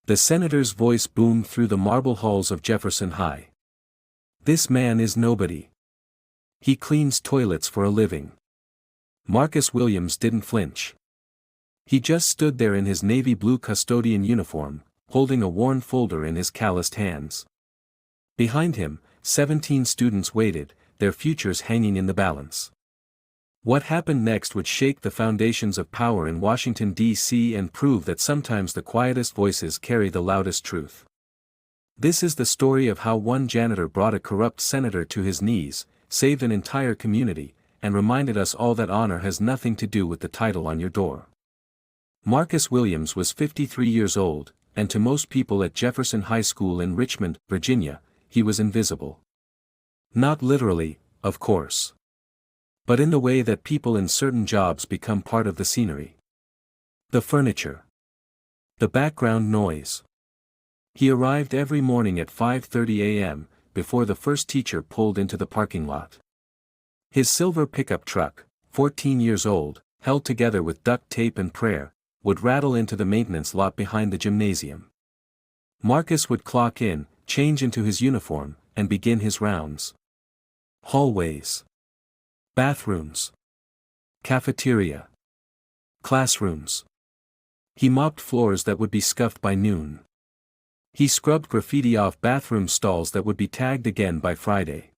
The senator's voice boomed through the marble halls of Jefferson High. This man is nobody. He cleans toilets for a living. Marcus Williams didn't flinch. He just stood there in his navy blue custodian uniform, holding a worn folder in his calloused hands. Behind him, 17 students waited, their futures hanging in the balance. What happened next would shake the foundations of power in Washington, D.C. and prove that sometimes the quietest voices carry the loudest truth. This is the story of how one janitor brought a corrupt senator to his knees, saved an entire community, and reminded us all that honor has nothing to do with the title on your door. Marcus Williams was 53 years old, and to most people at Jefferson High School in Richmond, Virginia, he was invisible. Not literally, of course. But in the way that people in certain jobs become part of the scenery. The furniture. The background noise. He arrived every morning at 5:30 a.m., before the first teacher pulled into the parking lot. His silver pickup truck, 14 years old, held together with duct tape and prayer, would rattle into the maintenance lot behind the gymnasium. Marcus would clock in, change into his uniform, and begin his rounds. Hallways. Bathrooms. Cafeteria. Classrooms. He mopped floors that would be scuffed by noon. He scrubbed graffiti off bathroom stalls that would be tagged again by Friday.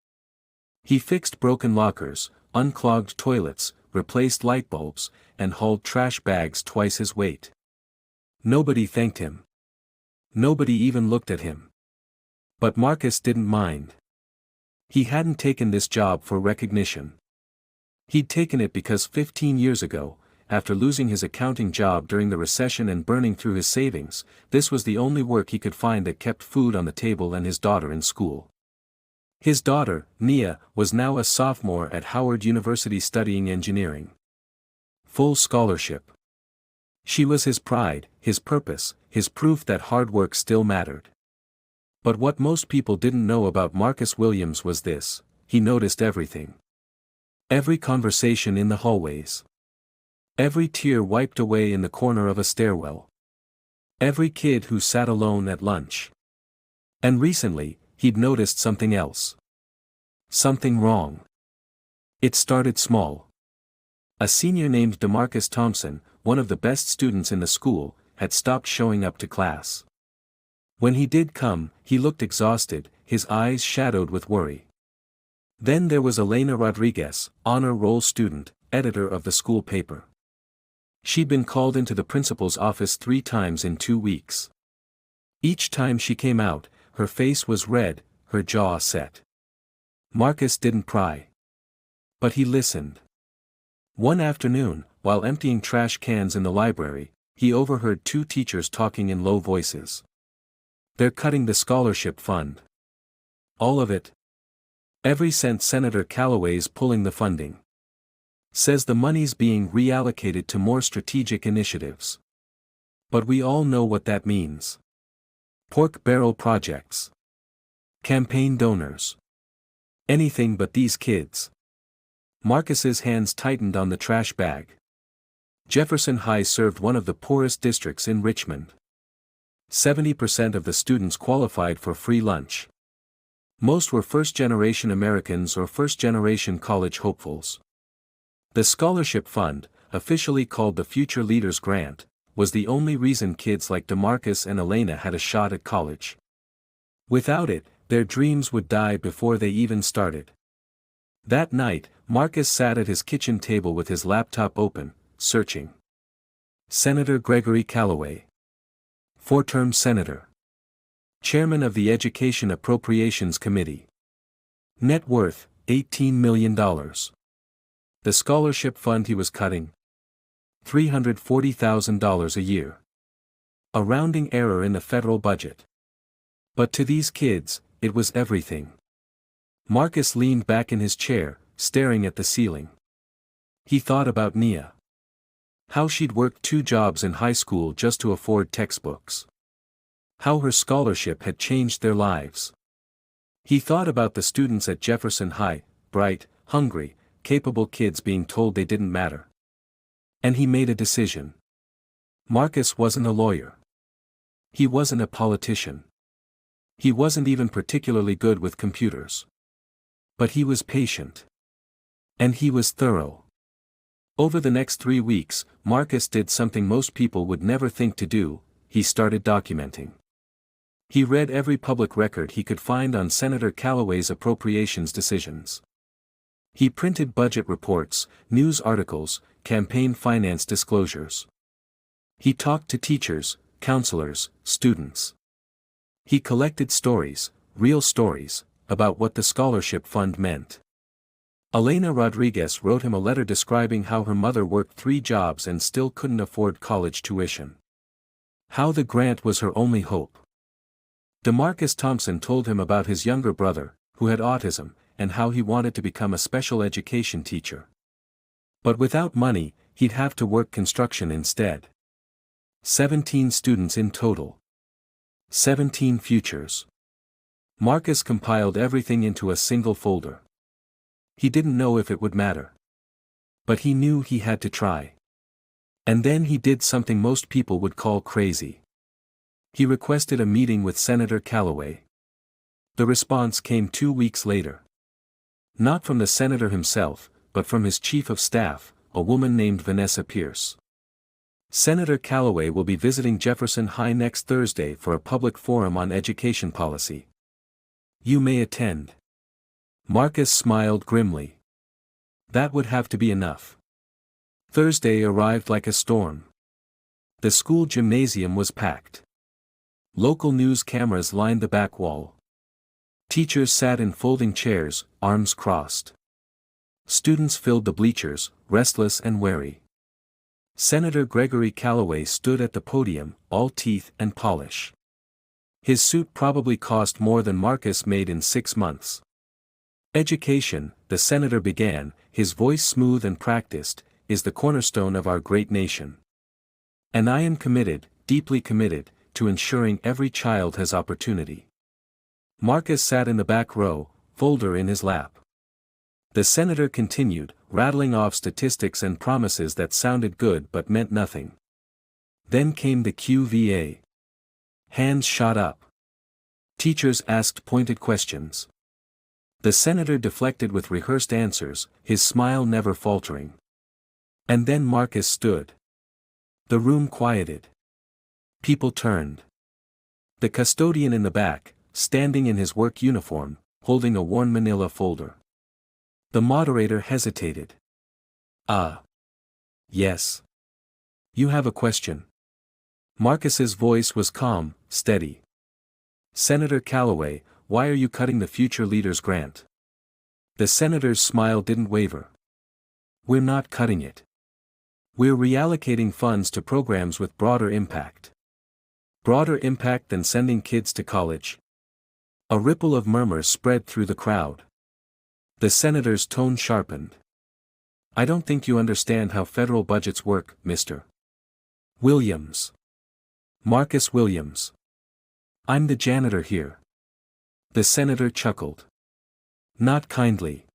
He fixed broken lockers, unclogged toilets, replaced light bulbs, and hauled trash bags twice his weight. Nobody thanked him. Nobody even looked at him. But Marcus didn't mind. He hadn't taken this job for recognition. He'd taken it because 15 years ago, after losing his accounting job during the recession and burning through his savings, this was the only work he could find that kept food on the table and his daughter in school. His daughter, Nia, was now a sophomore at Howard University studying engineering. Full scholarship. She was his pride, his purpose, his proof that hard work still mattered. But what most people didn't know about Marcus Williams was this: he noticed everything. Every conversation in the hallways. Every tear wiped away in the corner of a stairwell. Every kid who sat alone at lunch. And recently, he'd noticed something else. Something wrong. It started small. A senior named DeMarcus Thompson, one of the best students in the school, had stopped showing up to class. When he did come, he looked exhausted, his eyes shadowed with worry. Then there was Elena Rodriguez, honor roll student, editor of the school paper. She'd been called into the principal's office 3 times in 2 weeks. Each time she came out, her face was red, her jaw set. Marcus didn't pry. But he listened. One afternoon, while emptying trash cans in the library, he overheard 2 teachers talking in low voices. "They're cutting the scholarship fund." "All of it?" "Every cent. Senator Callaway's pulling the funding. Says the money's being reallocated to more strategic initiatives." But we all know what that means. Pork barrel projects. Campaign donors. Anything but these kids. Marcus's hands tightened on the trash bag. Jefferson High served one of the poorest districts in Richmond. 70% of the students qualified for free lunch. Most were first-generation Americans or first-generation college hopefuls. The scholarship fund, officially called the Future Leaders Grant, was the only reason kids like DeMarcus and Elena had a shot at college. Without it, their dreams would die before they even started. That night, Marcus sat at his kitchen table with his laptop open, searching. Senator Gregory Callaway. 4-term senator. Chairman of the Education Appropriations Committee. Net worth, $18 million. The scholarship fund he was cutting? $340,000 a year. A rounding error in the federal budget. But to these kids, it was everything. Marcus leaned back in his chair, staring at the ceiling. He thought about Nia. How she'd worked 2 jobs in high school just to afford textbooks. How her scholarship had changed their lives. He thought about the students at Jefferson High, bright, hungry, capable kids being told they didn't matter. And he made a decision. Marcus wasn't a lawyer. He wasn't a politician. He wasn't even particularly good with computers. But he was patient. And he was thorough. Over the next 3 weeks, Marcus did something most people would never think to do: he started documenting. He read every public record he could find on Senator Callaway's appropriations decisions. He printed budget reports, news articles, campaign finance disclosures. He talked to teachers, counselors, students. He collected stories, real stories, about what the scholarship fund meant. Elena Rodriguez wrote him a letter describing how her mother worked 3 jobs and still couldn't afford college tuition. How the grant was her only hope. DeMarcus Thompson told him about his younger brother, who had autism, and how he wanted to become a special education teacher. But without money, he'd have to work construction instead. 17 students in total. 17 futures. Marcus compiled everything into a single folder. He didn't know if it would matter. But he knew he had to try. And then he did something most people would call crazy. He requested a meeting with Senator Callaway. The response came 2 weeks later. Not from the senator himself, but from his chief of staff, a woman named Vanessa Pierce. Senator Callaway will be visiting Jefferson High next Thursday for a public forum on education policy. You may attend. Marcus smiled grimly. That would have to be enough. Thursday arrived like a storm. The school gymnasium was packed. Local news cameras lined the back wall. Teachers sat in folding chairs, arms crossed. Students filled the bleachers, restless and wary. Senator Gregory Callaway stood at the podium, all teeth and polish. His suit probably cost more than Marcus made in 6 months. Education, the senator began, his voice smooth and practiced, is the cornerstone of our great nation. And I am committed, deeply committed, to ensuring every child has opportunity. Marcus sat in the back row, folder in his lap. The senator continued, rattling off statistics and promises that sounded good but meant nothing. Then came the QVA. Hands shot up. Teachers asked pointed questions. The senator deflected with rehearsed answers, his smile never faltering. And then Marcus stood. The room quieted. People turned. The custodian in the back, standing in his work uniform, holding a worn manila folder. The moderator hesitated. Yes. You have a question. Marcus's voice was calm, steady. Senator Callaway, why are you cutting the Future Leaders grant? The senator's smile didn't waver. We're not cutting it. We're reallocating funds to programs with broader impact. Broader impact than sending kids to college. A ripple of murmurs spread through the crowd. The senator's tone sharpened. I don't think you understand how federal budgets work, Mr. Williams. Marcus Williams. I'm the janitor here. The senator chuckled. Not kindly.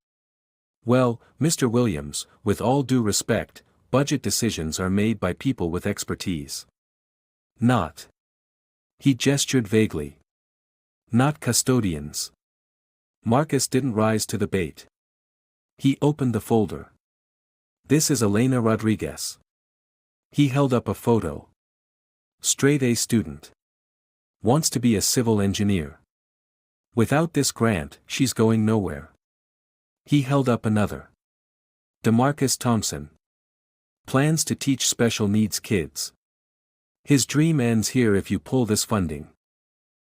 Well, Mr. Williams, with all due respect, budget decisions are made by people with expertise. Not. He gestured vaguely. Not custodians. Marcus didn't rise to the bait. He opened the folder. This is Elena Rodriguez. He held up a photo. Straight A student. Wants to be a civil engineer. Without this grant, she's going nowhere. He held up another. DeMarcus Thompson. Plans to teach special needs kids. His dream ends here if you pull this funding.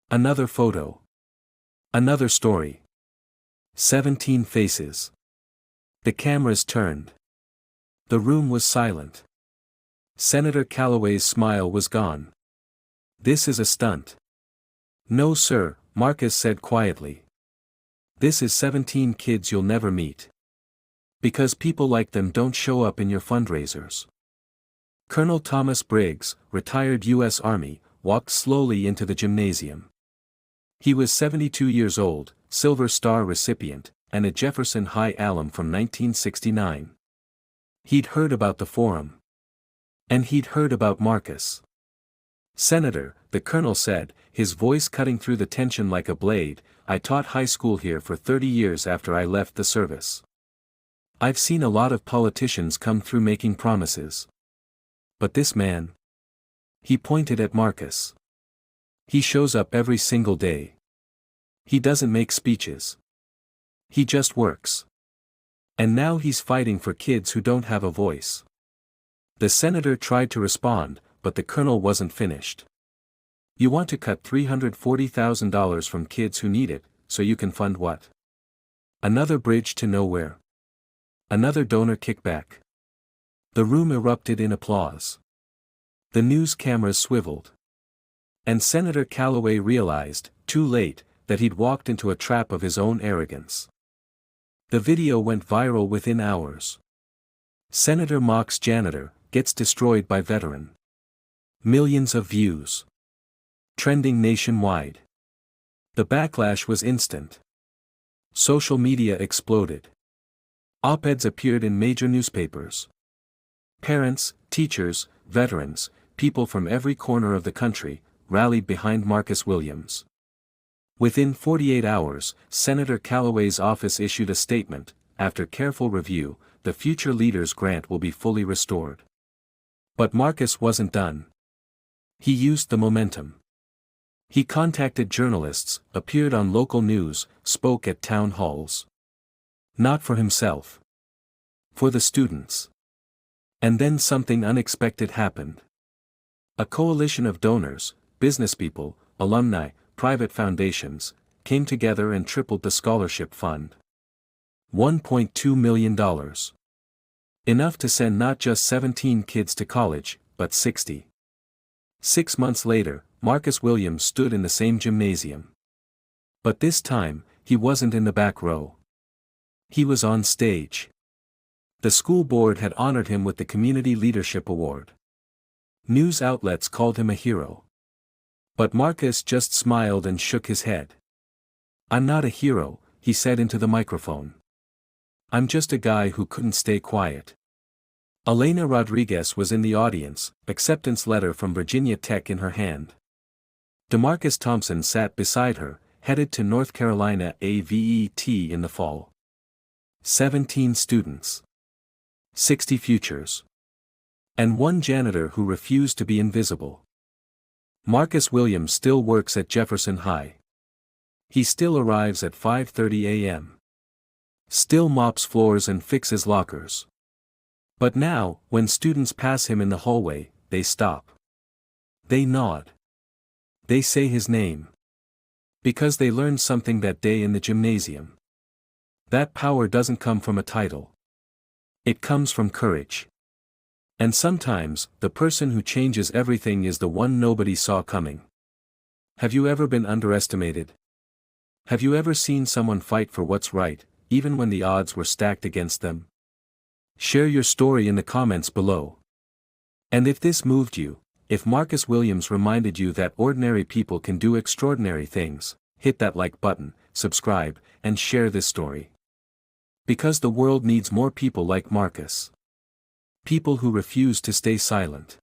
Another photo. Another story. 17 faces. The cameras turned. The room was silent. Senator Callaway's smile was gone. This is a stunt. No sir, Marcus said quietly. This is 17 kids you'll never meet. Because people like them don't show up in your fundraisers. Colonel Thomas Briggs, retired U.S. Army, walked slowly into the gymnasium. He was 72 years old, Silver Star recipient, and a Jefferson High alum from 1969. He'd heard about the forum. And he'd heard about Marcus. Senator, the colonel said, his voice cutting through the tension like a blade. "I taught high school here for 30 years after I left the service. I've seen a lot of politicians come through making promises. But this man?" He pointed at Marcus. "He shows up every single day. He doesn't make speeches. He just works. And now he's fighting for kids who don't have a voice." The senator tried to respond, but the colonel wasn't finished. "You want to cut $340,000 from kids who need it, so you can fund what? Another bridge to nowhere? Another donor kickback?" The room erupted in applause. The news cameras swiveled. And Senator Calloway realized, too late, that he'd walked into a trap of his own arrogance. The video went viral within hours. Senator mocks janitor, gets destroyed by veteran. Millions of views. Trending nationwide. The backlash was instant. Social media exploded. Op-eds appeared in major newspapers. Parents, teachers, veterans, people from every corner of the country, rallied behind Marcus Williams. Within 48 hours, Senator Calloway's office issued a statement: "After careful review, the Future Leaders Grant will be fully restored." But Marcus wasn't done. He used the momentum. He contacted journalists, appeared on local news, spoke at town halls. Not for himself. For the students. And then something unexpected happened. A coalition of donors, businesspeople, alumni, private foundations, came together and tripled the scholarship fund. $1.2 million. Enough to send not just 17 kids to college, but 60. 6 months later, Marcus Williams stood in the same gymnasium. But this time, he wasn't in the back row. He was on stage. The school board had honored him with the Community Leadership Award. News outlets called him a hero. But Marcus just smiled and shook his head. "I'm not a hero," he said into the microphone. "I'm just a guy who couldn't stay quiet." Elena Rodriguez was in the audience, acceptance letter from Virginia Tech in her hand. DeMarcus Thompson sat beside her, headed to North Carolina AVET in the fall. 17 students. 60 futures. And one janitor who refused to be invisible. Marcus Williams still works at Jefferson High. He still arrives at 5:30 a.m. Still mops floors and fixes lockers. But now, when students pass him in the hallway, they stop. They nod. They say his name. Because they learned something that day in the gymnasium. That power doesn't come from a title. It comes from courage. And sometimes, the person who changes everything is the one nobody saw coming. Have you ever been underestimated? Have you ever seen someone fight for what's right, even when the odds were stacked against them? Share your story in the comments below. And if this moved you, if Marcus Williams reminded you that ordinary people can do extraordinary things, hit that like button, subscribe, and share this story. Because the world needs more people like Marcus. People who refuse to stay silent.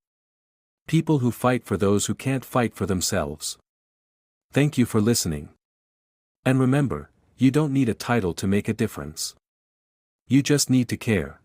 People who fight for those who can't fight for themselves. Thank you for listening. And remember, you don't need a title to make a difference. You just need to care.